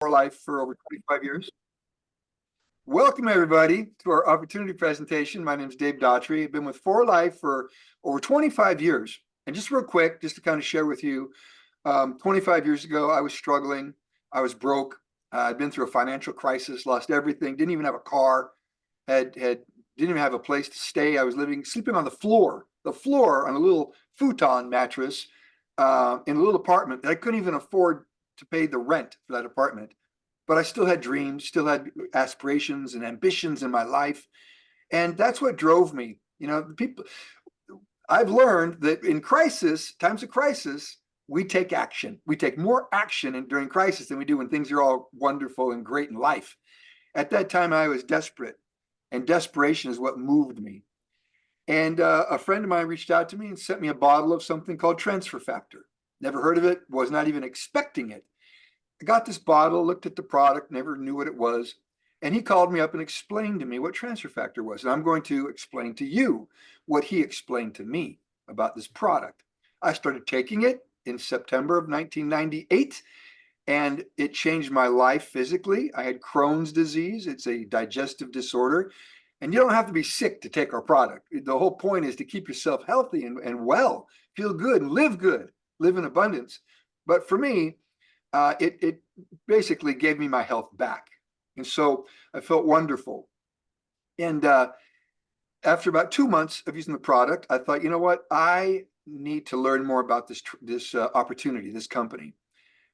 For life for over 25 years. Welcome, everybody, to our opportunity presentation. My name is Dave Daughtrey. I've been with For Life for over 25 years. And just real quick, just to kind of share with you, 25 years ago, I was struggling. I was broke. I'd been through a financial crisis, lost everything, didn't even have a car, didn't even have a place to stay. I was sleeping on the floor on a little futon mattress in a little apartment that I couldn't even afford to pay the rent for that apartment. But I still had dreams, still had aspirations and ambitions in my life. And that's what drove me. People, I've learned that in times of crisis, we take action. We take more action during crisis than we do when things are all wonderful and great in life. At that time, I was desperate, and desperation is what moved me. And a friend of mine reached out to me and sent me a bottle of something called Transfer Factor. Never heard of it, was not even expecting it. I got this bottle, looked at the product, never knew what it was. And he called me up and explained to me what Transfer Factor was. And I'm going to explain to you what he explained to me about this product. I started taking it in September of 1998, and it changed my life physically. I had Crohn's disease. It's a digestive disorder. And you don't have to be sick to take our product. The whole point is to keep yourself healthy and well, feel good, and live in abundance. But for me, it basically gave me my health back. And so I felt wonderful. And after about 2 months of using the product, I thought, you know what? I need to learn more about this opportunity, this company.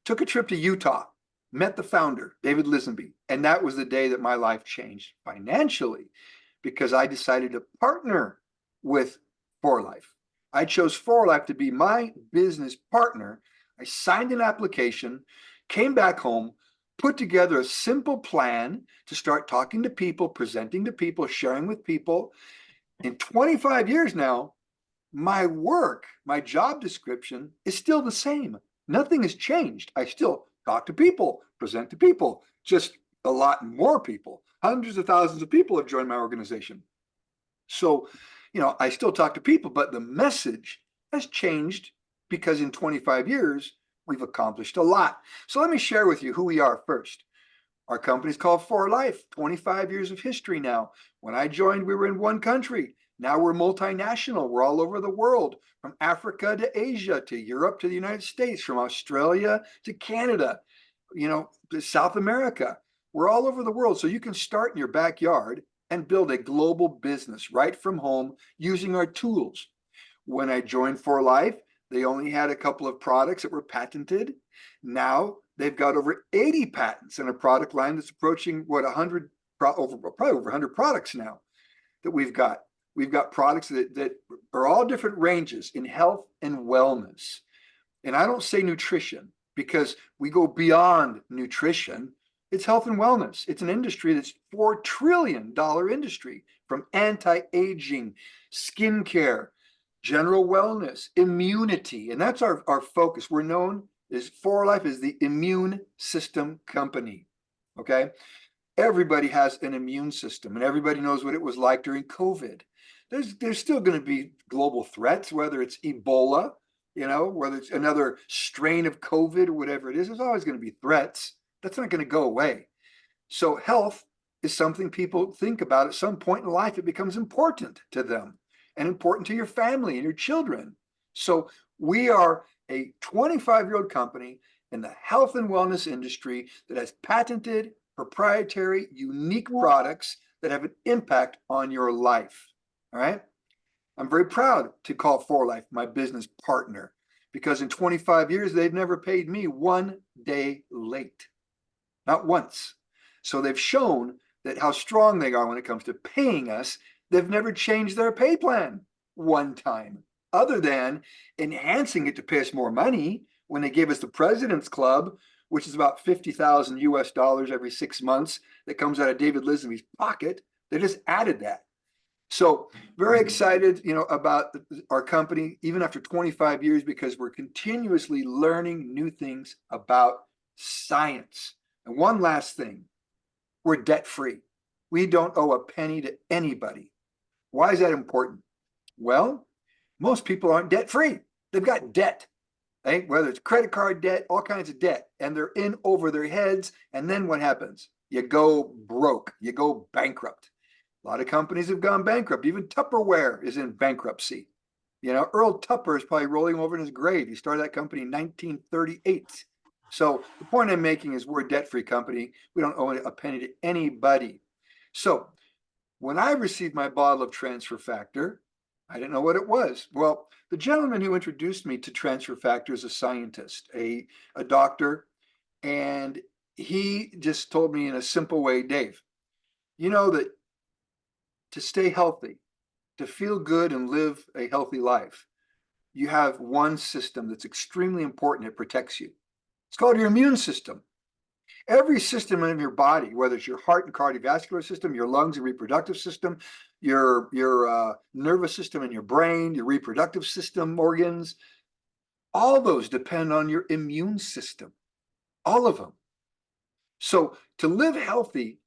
Took a trip to Utah, met the founder, David Lisenby. And that was the day that my life changed financially because I decided to partner with For Life. I chose For Life to be my business partner. I signed an application, came back home, put together a simple plan to start talking to people, presenting to people, sharing with people. In 25 years now, my work, my job description is still the same. Nothing has changed. I still talk to people, present to people, just a lot more people. Hundreds of thousands of people have joined my organization. So, I still talk to people, but the message has changed because in 25 years, we've accomplished a lot. So let me share with you who we are first. Our company is called For Life, 25 years of history now. When I joined, we were in one country. Now we're multinational. We're all over the world, from Africa to Asia, to Europe, to the United States, from Australia to Canada, to South America. We're all over the world. So you can start in your backyard and build a global business right from home using our tools. When I joined For Life, they only had a couple of products that were patented. Now they've got over 80 patents and a product line that's approaching probably over 100 products now that we've got. We've got products that are all different ranges in health and wellness. And I don't say nutrition because we go beyond nutrition. It's health and wellness. It's an industry that's $4 trillion industry, from anti-aging, skincare, general wellness, immunity. And that's our focus. We're known as For Life as the immune system company. Okay. Everybody has an immune system, and everybody knows what it was like during COVID. There's still going to be global threats, whether it's Ebola, whether it's another strain of COVID or whatever it is. There's always going to be threats. That's not going to go away. So health is something people think about at some point in life. It becomes important to them and important to your family and your children. So we are a 25-year-old company in the health and wellness industry that has patented, proprietary, unique products that have an impact on your life. All right. I'm very proud to call For Life my business partner because in 25 years, they've never paid me 1 day late. Not once. So they've shown that how strong they are when it comes to paying us. They've never changed their pay plan one time, other than enhancing it to pay us more money when they gave us the President's Club, which is about 50,000 US dollars every 6 months that comes out of David Lisenby's pocket. They just added that. So very excited, about our company, even after 25 years, because we're continuously learning new things about science. And one last thing, we're debt-free. We don't owe a penny to anybody. Why is that important? Well, most people aren't debt-free. They've got debt. Whether it's credit card debt, all kinds of debt, and they're in over their heads. And then what happens? You go broke, you go bankrupt. A lot of companies have gone bankrupt. Even Tupperware is in bankruptcy. Earl Tupper is probably rolling over in his grave. He started that company in 1938. So the point I'm making is we're a debt-free company. We don't owe a penny to anybody. So when I received my bottle of Transfer Factor, I didn't know what it was. Well, the gentleman who introduced me to Transfer Factor is a scientist, a doctor, and he just told me in a simple way, Dave, you know that to stay healthy, to feel good and live a healthy life, you have one system that's extremely important. It protects you. It's called your immune system. Every system in your body, whether it's your heart and cardiovascular system, your lungs and reproductive system, your nervous system and your brain, your reproductive system organs, all those depend on your immune system, all of them. So to live healthy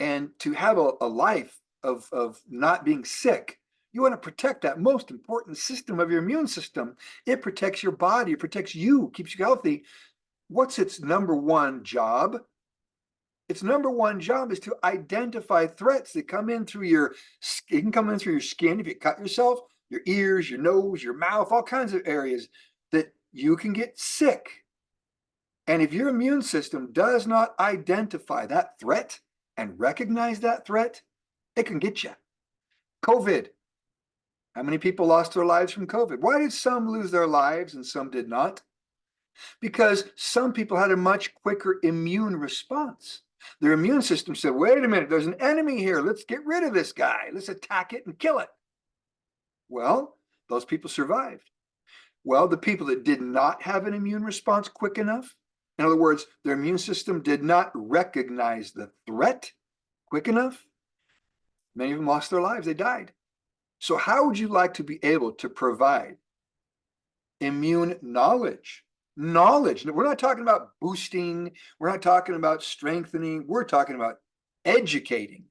and to have a life of not being sick, you want to protect that most important system of your immune system. It protects your body, it protects you, keeps you healthy. What's its number one job? Its number one job is to identify threats that come in through your skin. It can come in through your skin if you cut yourself, your ears, your nose, your mouth, all kinds of areas that you can get sick. And if your immune system does not identify that threat and recognize that threat, it can get you. COVID. How many people lost their lives from COVID? Why did some lose their lives and some did not? Because some people had a much quicker immune response. Their immune system said, wait a minute, there's an enemy here. Let's get rid of this guy. Let's attack it and kill it. Well, those people survived. Well, the people that did not have an immune response quick enough, in other words, their immune system did not recognize the threat quick enough, many of them lost their lives. They died. So how would you like to be able to provide immune knowledge? Knowledge. We're not talking about boosting. We're not talking about strengthening. We're talking about educating,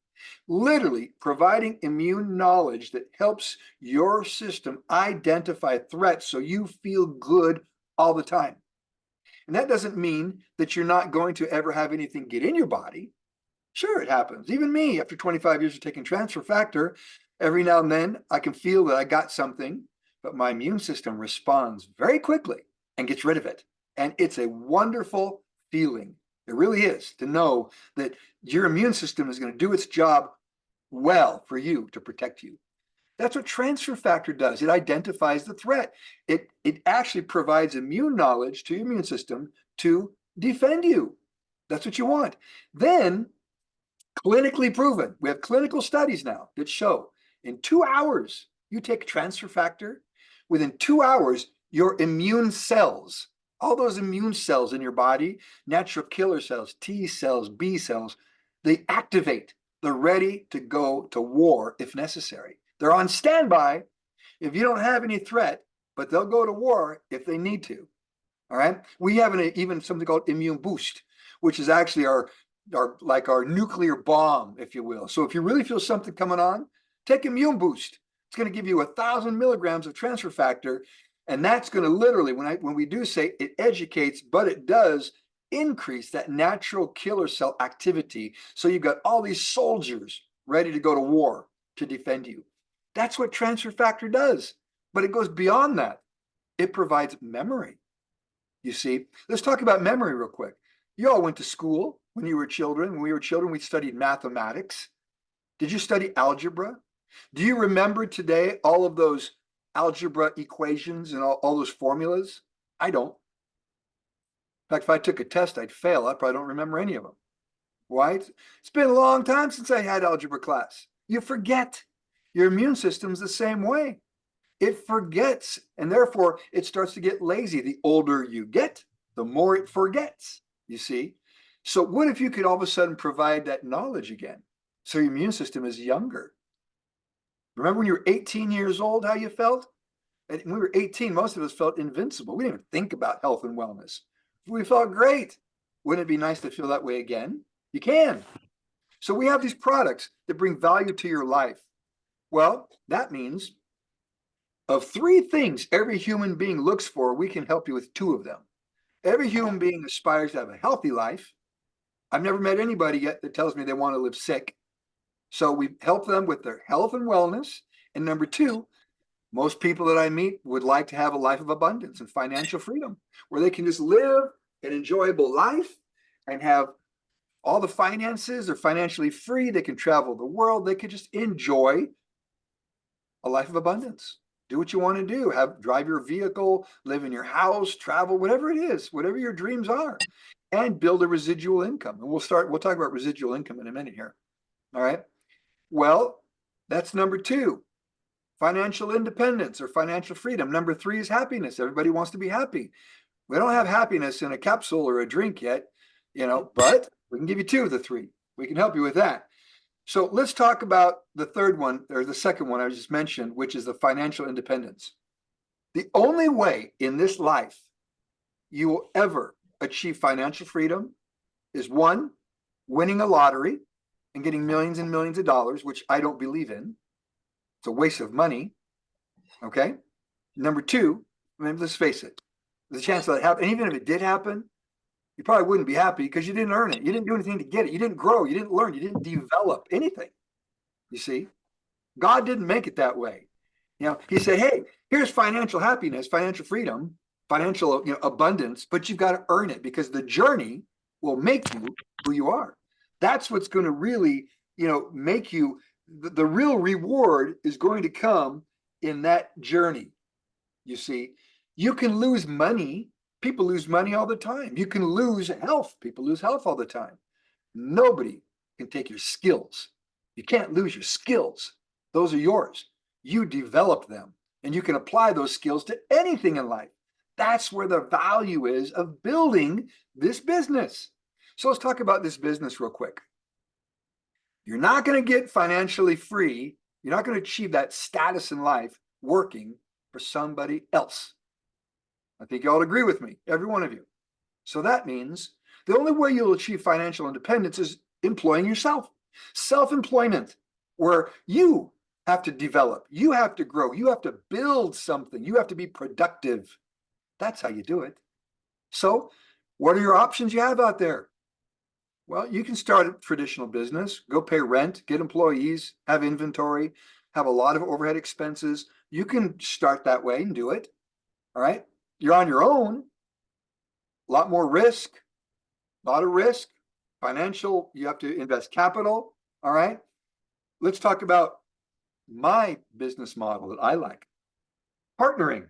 literally providing immune knowledge that helps your system identify threats so you feel good all the time. And that doesn't mean that you're not going to ever have anything get in your body. Sure, it happens. Even me, after 25 years of taking Transfer Factor, every now and then I can feel that I got something, but my immune system responds very quickly and gets rid of it. And it's a wonderful feeling. It really is, to know that your immune system is going to do its job well for you to protect you. That's what Transfer Factor does. It identifies the threat. It actually provides immune knowledge to your immune system to defend you. That's what you want. Then, clinically proven, we have clinical studies now that show in 2 hours, you take Transfer Factor, within 2 hours, your immune cells, all those immune cells in your body, natural killer cells, T cells, B cells, they activate. They're ready to go to war if necessary. They're on standby if you don't have any threat, but they'll go to war if they need to. All right. We have even something called immune boost, which is actually our nuclear bomb, if you will. So if you really feel something coming on, take immune boost. It's going to give you 1,000 milligrams of Transfer Factor. And that's going to literally, when we do say it educates, but it does increase that natural killer cell activity. So you've got all these soldiers ready to go to war to defend you. That's what Transfer Factor does. But it goes beyond that. It provides memory. You see, let's talk about memory real quick. You all went to school when you were children. When we were children, we studied mathematics. Did you study algebra? Do you remember today all of those algebra equations and all those formulas? I don't. In fact, if I took a test, I'd fail. I probably don't remember any of them. Why? It's been a long time since I had algebra class. You forget. Your immune system's the same way. It forgets, and therefore it starts to get lazy. The older you get, the more it forgets, you see? So what if you could all of a sudden provide that knowledge again? So your immune system is younger. Remember when you were 18 years old, how you felt? And when we were 18, most of us felt invincible. We didn't even think about health and wellness. We felt great. Wouldn't it be nice to feel that way again? You can. So we have these products that bring value to your life. Well, that means of three things every human being looks for, we can help you with two of them. Every human being aspires to have a healthy life. I've never met anybody yet that tells me they want to live sick. So we help them with their health and wellness. And number two, most people that I meet would like to have a life of abundance and financial freedom where they can just live an enjoyable life and have all the finances. They're financially free. They can travel the world. They can just enjoy a life of abundance. Do what you want to do. Drive your vehicle, live in your house, travel, whatever it is, whatever your dreams are, and build a residual income. And we'll talk about residual income in a minute here. All right. Well, that's number two, financial independence or financial freedom. Number three is happiness. Everybody wants to be happy. We don't have happiness in a capsule or a drink yet, but we can give you two of the three. We can help you with that. So let's talk about the third one, or the second one I just mentioned, which is the financial independence. The only way in this life you will ever achieve financial freedom is one, winning a lottery and getting millions and millions of dollars, which I don't believe in. It's a waste of money. Okay. Number two, let's face it, the chance of that happen, and even if it did happen, you probably wouldn't be happy because you didn't earn it. You didn't do anything to get it. You didn't grow. You didn't learn. You didn't develop anything. You see, God didn't make it that way. He said, hey, here's financial happiness, financial freedom, financial abundance, but you've got to earn it because the journey will make you who you are. That's what's going to really, make you, the real reward is going to come in that journey. You see, you can lose money. People lose money all the time. You can lose health. People lose health all the time. Nobody can take your skills. You can't lose your skills. Those are yours. You develop them and you can apply those skills to anything in life. That's where the value is of building this business. So let's talk about this business real quick. You're not going to get financially free. You're not going to achieve that status in life working for somebody else. I think you all agree with me, every one of you. So that means the only way you'll achieve financial independence is employing yourself. Self-employment, where you have to develop, you have to grow, you have to build something, you have to be productive. That's how you do it. So what are your options you have out there? Well, you can start a traditional business, go pay rent, get employees, have inventory, have a lot of overhead expenses. You can start that way and do it. All right. You're on your own, a lot more risk, a lot of risk, financial, you have to invest capital. All right. Let's talk about my business model that I like. Partnering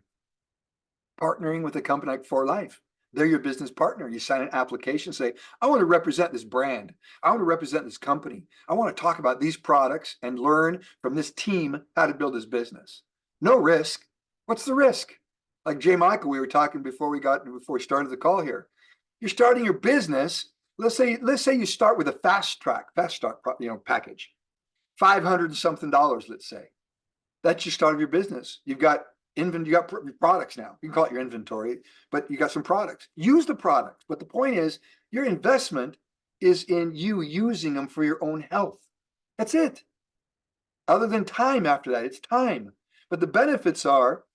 with a company like For Life. They're your business partner. You sign an application, say, I want to represent this brand. I want to represent this company. I want to talk about these products and learn from this team how to build this business. No risk. What's the risk? Like Jay Michael, we were talking before we started the call here. You're starting your business. Let's say you start with a fast start package, $500 and something, let's say. That's your start of your business. You got products now. You can call it your inventory, but you got some products. Use the products. But the point is, your investment is in you using them for your own health. That's it. Other than time after that, it's time. But the benefits are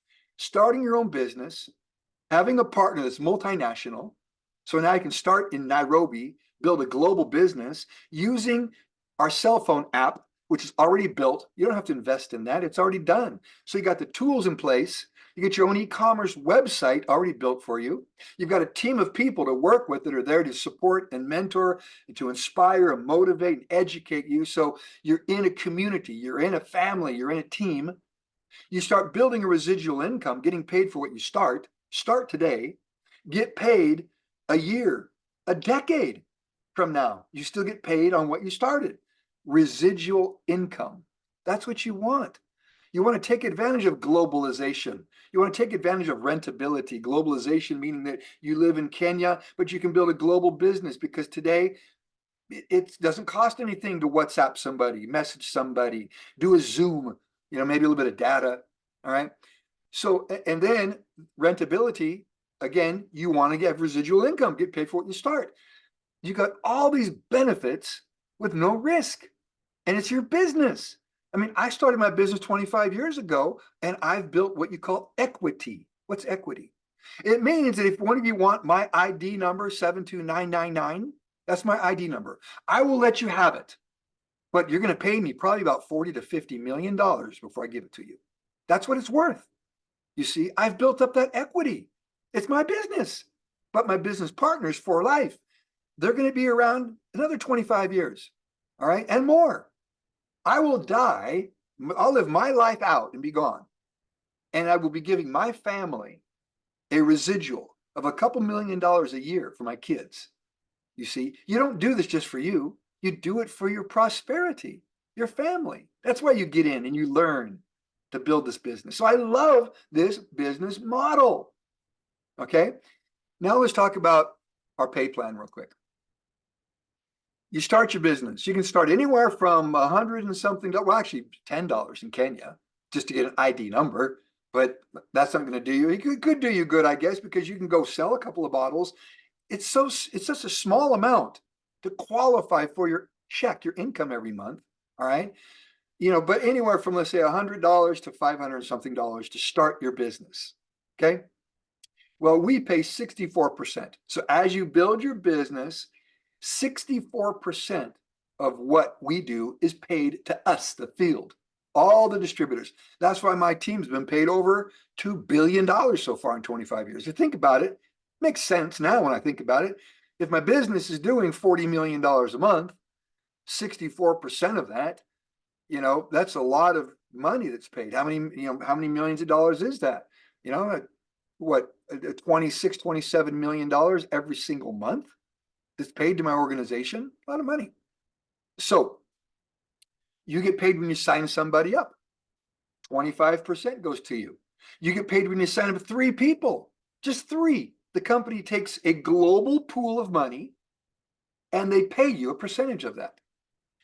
starting your own business, having a partner that's multinational. So now you can start in Nairobi, build a global business using our cell phone app, which is already built. You don't have to invest in that. It's already done. So you got the tools in place. You get your own e-commerce website already built for you. You've got a team of people to work with that are there to support and mentor and to inspire and motivate and educate you. So you're in a community, you're in a family, you're in a team. You start building a residual income, getting paid for what you start today, get paid a year, a decade from now. You still get paid on what you started. Residual income. That's what you want. You want to take advantage of globalization. You want to take advantage of rentability. Globalization meaning that you live in Kenya, but you can build a global business because today it doesn't cost anything to WhatsApp somebody, message somebody, do a Zoom, maybe a little bit of data. All right. So, and then rentability, again, you want to get residual income, get paid for what you start. You got all these benefits with no risk. And it's your business. I mean, I started my business 25 years ago and I've built what you call equity. What's equity? It means that if one of you want my ID number 72999, that's my ID number. I will let you have it, but you're going to pay me probably about 40 to 50 million dollars before I give it to you. That's what it's worth. You see, I've built up that equity. It's my business, but my business partners for life, they're going to be around another 25 years. All right. And more. I will die. I'll live my life out and be gone. And I will be giving my family a residual of a couple $1,000,000 a year for my kids. You see, you don't do this just for you. You do it for your prosperity, your family. That's why you get in and you learn to build this business. So I love this business model. Okay. Now let's talk about our pay plan real quick. You start your business. You can start anywhere from 100 and something, well, actually $10 in Kenya just to get an ID number, but that's not going to do you. It could do you good, I guess, because you can go sell a couple of bottles. It's just a small amount to qualify for your check, your income every month. All right. But anywhere from, let's say, $100 to 500 something dollars to start your business. Okay. Well, we pay 64%. So as you build your business, 64% of what we do is paid to us, the field, all the distributors. That's why my team's been paid over $2 billion so far in 25 years. If you think about it, makes sense now when I think about it. If my business is doing $40 million a month, 64% of that, that's a lot of money that's paid. How many millions of dollars is that? What, 26, $27 million every single month that's paid to my organization? A lot of money. So you get paid when you sign somebody up. 25% goes to you. You get paid when you sign up 3 people, just 3. The company takes a global pool of money and they pay you a percentage of that.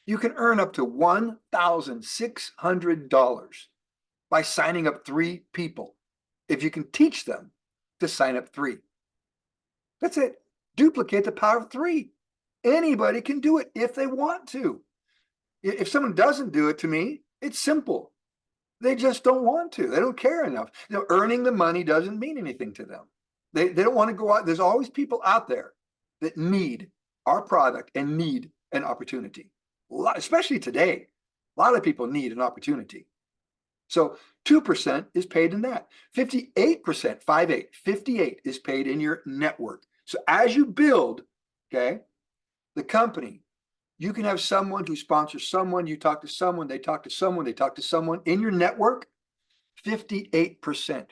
You can earn up to $1,600 by signing up 3 people if you can teach them to sign up 3. That's it. Duplicate the power of 3. Anybody can do it if they want to. If someone doesn't do it, to me, it's simple. They just don't want to. They don't care enough. Earning the money doesn't mean anything to them. They don't want to go out. There's always people out there that need our product and need an opportunity. Especially today, a lot of people need an opportunity. So 2% is paid in that. 58%, 58 is paid in your network. So as you build, okay, the company, you can have someone who sponsors someone, you talk to someone, they talk to someone, they talk to someone in your network. 58%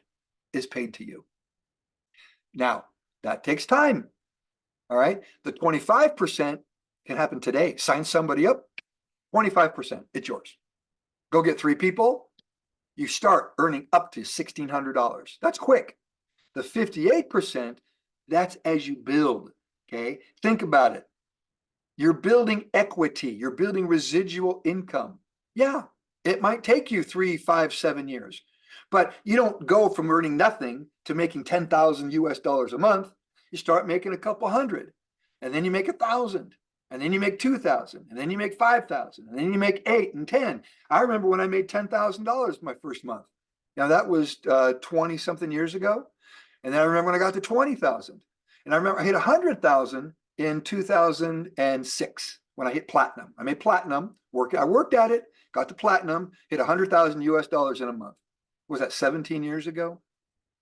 is paid to you. Now, that takes time. All right. The 25% can happen today. Sign somebody up, 25%, it's yours. Go get 3 people. You start earning up to $1,600. That's quick. The 58%, that's as you build. Okay. Think about it. You're building equity. You're building residual income. Yeah, it might take you 3, 5, 7 years, but you don't go from earning nothing to making 10,000 US dollars a month. You start making a couple hundred, and then you make 1,000, and then you make 2,000, and then you make 5,000, and then you make 8 and 10. I remember when I made $10,000 my first month. Now that was 20 something years ago. And then I remember when I got to 20,000, and I remember I hit 100,000 in 2006 when I hit platinum. I made platinum. I worked at it, got to platinum, hit 100,000 US dollars in a month. Was that 17 years ago?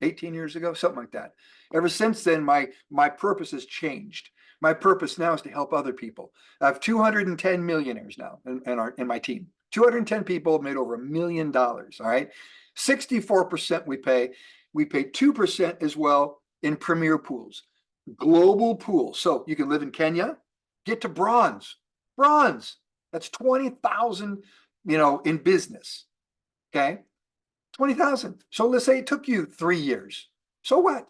18 years ago? Something like that. Ever since then, my purpose has changed. My purpose now is to help other people. I have 210 millionaires now in my team. 210 people have made over $1 million. All right. 64% we pay. We pay 2% as well in premier pools, global pools. So you can live in Kenya, get to bronze. Bronze. That's 20,000, in business. Okay. 20,000. So let's say it took you 3 years. So what?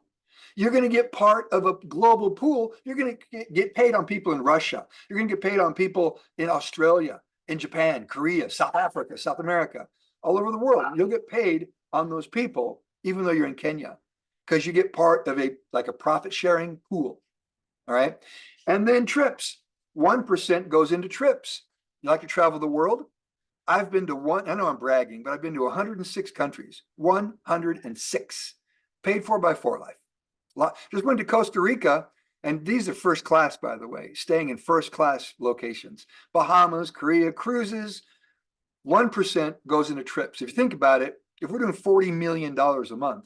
You're going to get part of a global pool. You're going to get paid on people in Russia. You're going to get paid on people in Australia, in Japan, Korea, South Africa, South America, all over the world. You'll get paid on those people, even though you're in Kenya, because you get part of a profit sharing pool. All right. And then trips. 1% goes into trips. You like to travel the world? I've been to I know I'm bragging, but I've been to 106 countries, 106, paid for by 4Life. Just went to Costa Rica, and these are first class, by the way, staying in first class locations. Bahamas, Korea, cruises, 1% goes into trips. If you think about it, if we're doing $40 million a month,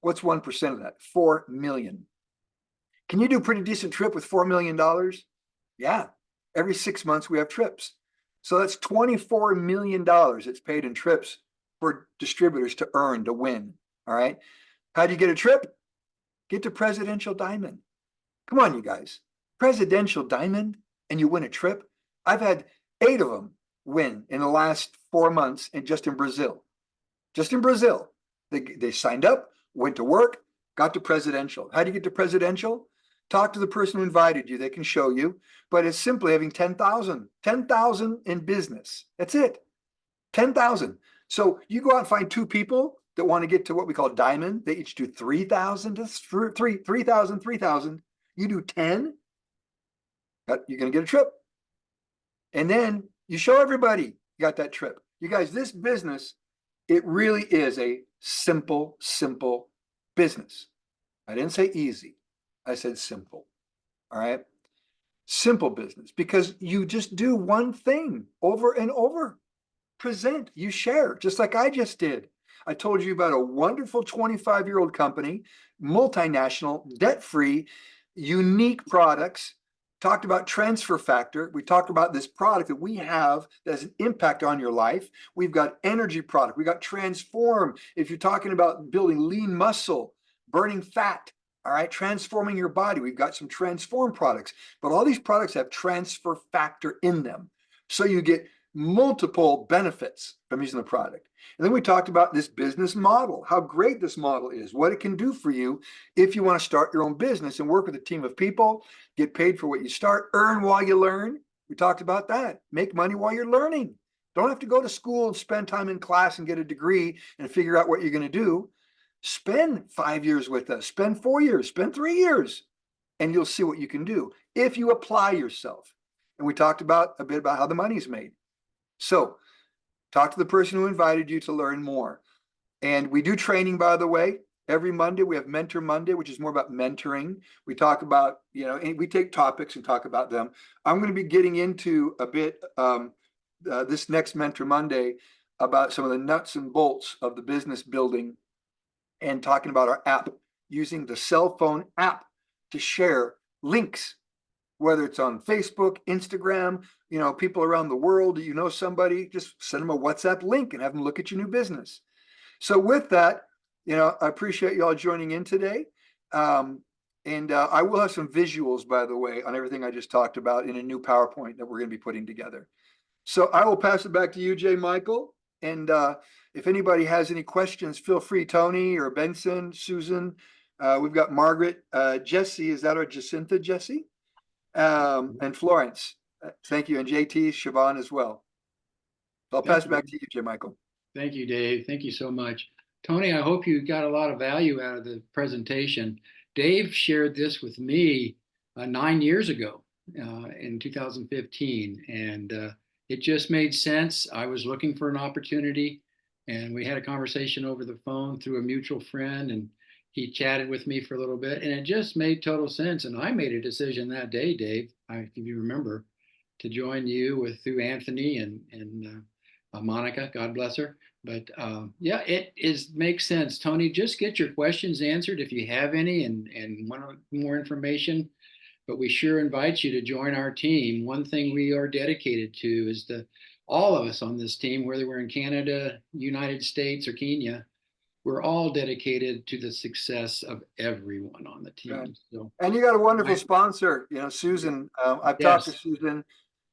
what's 1% of that? 4 million. Can you do a pretty decent trip with $4 million? Yeah. Every 6 months we have trips. So that's $24 million it's paid in trips for distributors to earn, to win. All right. How do you get a trip? Get to Presidential Diamond. Come on, you guys. Presidential Diamond, and you win a trip. I've had 8 of them win in the last 4 months, and just in Brazil. Just in Brazil. They signed up, went to work, got to Presidential. How do you get to Presidential? Talk to the person who invited you. They can show you. But it's simply having 10,000 in business. That's it. 10,000. So you go out and find 2 people that want to get to what we call diamond. They each do 3,000 to 3,000. You do 10. You're going to get a trip. And then you show everybody you got that trip. You guys, this business, it really is a simple business. I didn't say easy. I said simple. All right. Simple business, because you just do one thing over and over. Present, you share, just like I just did. I told you about a wonderful 25-year-old company, multinational, debt-free, unique products. Talked about transfer factor. We talked about this product that we have that has an impact on your life. We've got energy product. We got transform. If you're talking about building lean muscle, burning fat, all right, transforming your body, we've got some transform products, but all these products have transfer factor in them. So you get multiple benefits from using the product. And then we talked about this business model, how great this model is, what it can do for you if you want to start your own business and work with a team of people, get paid for what you start, earn while you learn. We talked about that. Make money while you're learning. Don't have to go to school and spend time in class and get a degree and figure out what you're going to do. Spend 5 years with us, spend 4 years, spend 3 years, and you'll see what you can do if you apply yourself. And we talked about a bit about how the money's made. So talk to the person who invited you to learn more. And we do training, by the way. Every Monday, we have Mentor Monday, which is more about mentoring. We talk about, we take topics and talk about them. I'm going to be getting into a bit this next Mentor Monday about some of the nuts and bolts of the business building, and talking about our app, using the cell phone app to share links, whether it's on Facebook, Instagram, people around the world, somebody, just send them a WhatsApp link and have them look at your new business. So with that, I appreciate you all joining in today. And I will have some visuals, by the way, on everything I just talked about in a new PowerPoint that we're going to be putting together. So I will pass it back to you, J. Michael. And if anybody has any questions, feel free, Tony or Benson, Susan. We've got Margaret, Jesse, is that our Jacinta, Jesse? And Florence. Thank you. And JT, Siobhan as well. So I'll pass it back to you, J. Michael. Thank you, Dave. Thank you so much. Tony, I hope you got a lot of value out of the presentation. Dave shared this with me 9 years ago in 2015, and it just made sense. I was looking for an opportunity, and we had a conversation over the phone through a mutual friend, and he chatted with me for a little bit, and it just made total sense. And I made a decision that day, Dave, if you remember, to join you through Anthony and Monica, God bless her. But yeah, makes sense. Tony, just get your questions answered if you have any and want more information. But we sure invite you to join our team. One thing we are dedicated to is all of us on this team, whether we're in Canada, United States, or Kenya, we're all dedicated to the success of everyone on the team. Right. So, and you got a wonderful sponsor, Susan. I've talked to Susan.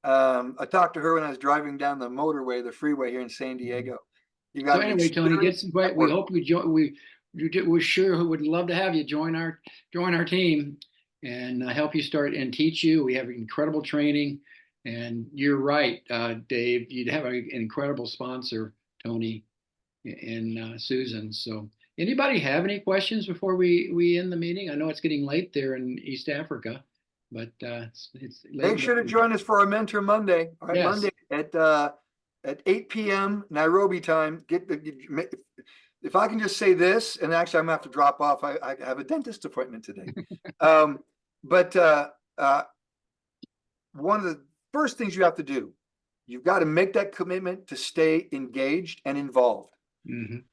I talked to her when I was driving down the motorway, the freeway here in San Diego. You got so anyway, Tony, we hope you join. We sure would love to have you join our team and help you start and teach you. We have incredible training, and you're right, Dave. You'd have an incredible sponsor, Tony and Susan. So, anybody have any questions before we end the meeting? I know it's getting late there in East Africa, but it's late. Make sure to join us for our Mentor Monday. All right, yes. Monday at 8 p.m. Nairobi time. If I can just say this, and actually I'm gonna have to drop off. I have a dentist appointment today. But one of the first things you have to do, you've got to make that commitment to stay engaged and involved.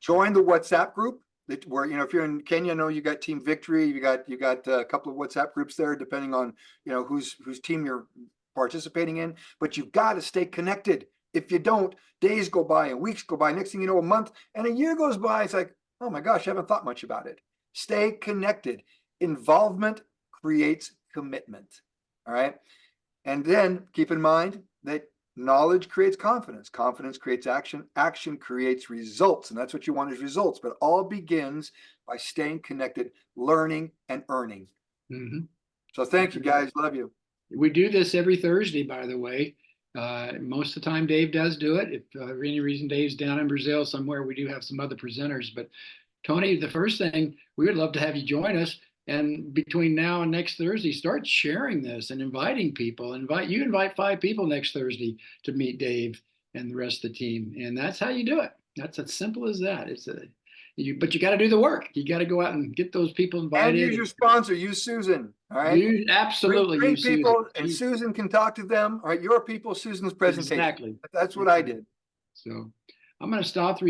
Join the WhatsApp group where, if you're in Kenya, I know you got Team Victory, you got a couple of WhatsApp groups there, depending on, whose team you're participating in, but you've got to stay connected. If you don't, days go by and weeks go by. Next thing you know, a month and a year goes by. It's like, oh my gosh, I haven't thought much about it. Stay connected. Involvement creates commitment. All right. And then keep in mind that knowledge creates confidence. Confidence creates action. Action creates results. And that's what you want is results. But all begins by staying connected, learning, and earning. So thank you, guys. Love you. We do this every Thursday, by the way. Most of the time, Dave does do it. If for any reason Dave's down in Brazil somewhere, we do have some other presenters. But Tony, the first thing, we would love to have you join us. And between now and next Thursday, start sharing this and inviting people. Invite 5 people next Thursday to meet Dave and the rest of the team. And that's how you do it. That's as simple as that. But you got to do the work. You got to go out and get those people invited. And use your sponsor. Use Susan. All right. Absolutely. Bring people, and Susan can talk to them. All right. Your people, Susan's presentation. Exactly. That's what I did. So I'm going to stop the